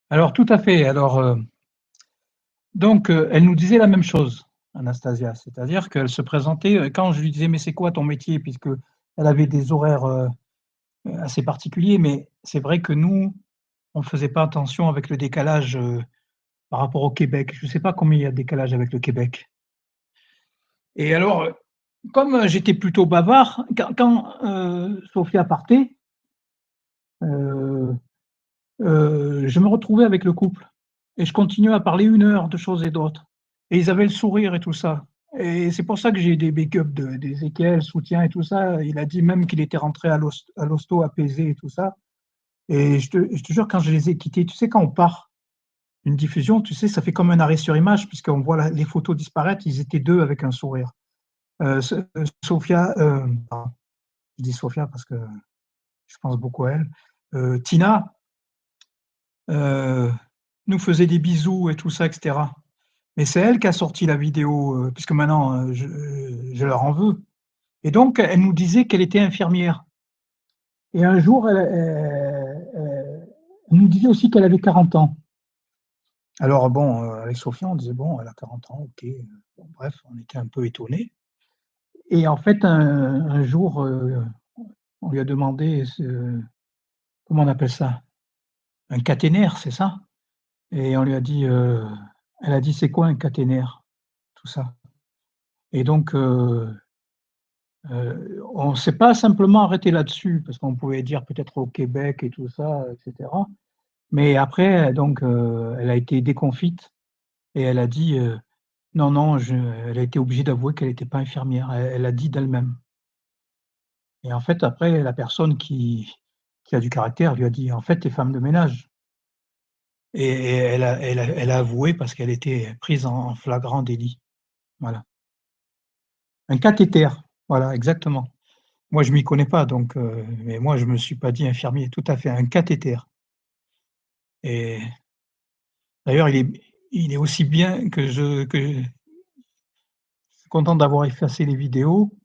Alors tout à fait. Alors, donc elle nous disait la même chose, Anastasia. C'est-à-dire qu'elle se présentait, quand je lui disais: «Mais c'est quoi ton métier?» puisque elle avait des horaires, assez particuliers, mais c'est vrai que nous, on faisait pas attention avec le décalage, par rapport au Québec. Je sais pas combien il y a de décalage avec le Québec et alors, comme, j'étais plutôt bavard, quand Sophia partait, heu je me retrouvais avec le couple et je continuais à parler 1 heure de choses et d'autres et ils avaient le sourire et tout ça et c'est pour ça que j'ai des backups d'Ézéchiel, Soutien et tout ça. Il a dit même qu'il était rentré à l'hosto apaisé et tout ça et je te jure quand je les ai quittés, tu sais quand on part d'une diffusion, tu sais, ça fait comme un arrêt sur image puisqu'on voit la les photos disparaître, ils étaient 2 avec un sourire. Sophia, pardon, je dis Sophia parce que je pense beaucoup à elle, Tina, heu, nous faisait des bisous et tout ça et cetera. Mais c'est elle qui a sorti la vidéo, puisque maintenant, je leur en veux et donc elle nous disait qu'elle était infirmière et un jour elle nous disait aussi qu'elle avait 40 ans. Alors bon, avec Sophia, on disait: «Bon, elle a 40 ans, OK», bon bref, on était un peu étonnés et en fait un jour, on lui a demandé comment on appelle ça? Un caténaire, c'est ça? Et on lui a dit, elle a dit: «C'est quoi un caténaire?» Tout ça et donc on s'est pas simplement arrêté là-dessus, parce qu'on pouvait dire peut-être au Québec et tout ça, et cetera. Mais après, donc, elle a été déconfite et elle a dit, non, non, je elle a été obligée d'avouer qu'elle était pas infirmière. Elle l'a dit d'elle-même et en fait, après, la personne qui a du caractère lui a dit: «En fait, tu es femme de ménage» et elle a avoué parce qu'elle était prise en flagrant délit. Voilà. Un cathéter, voilà, exactement. Moi, je m'y connais pas donc mais moi, je me suis pas dit infirmier, tout à fait, un cathéter et d'ailleurs, il est aussi bien que je suis content d'avoir effacé les vidéos,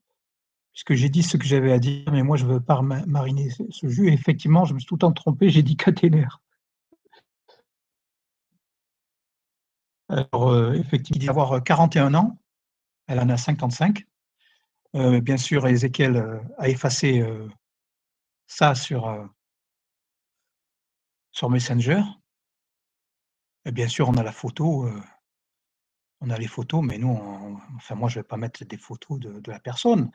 puisque j'ai dit ce que j'avais à dire, mais moi, je veux pas mariner ce jus et effectivement, je me suis tout le temps trompé, j'ai dit caténaire. Alors, effectivement, il dit avoir 41 ans, elle en a 55. Bien sûr, Ézéchiel, a effacé, ça sur Messenger et bien sûr, on a les photos, mais nous, enfin moi, je vais pas mettre des photos de la personne.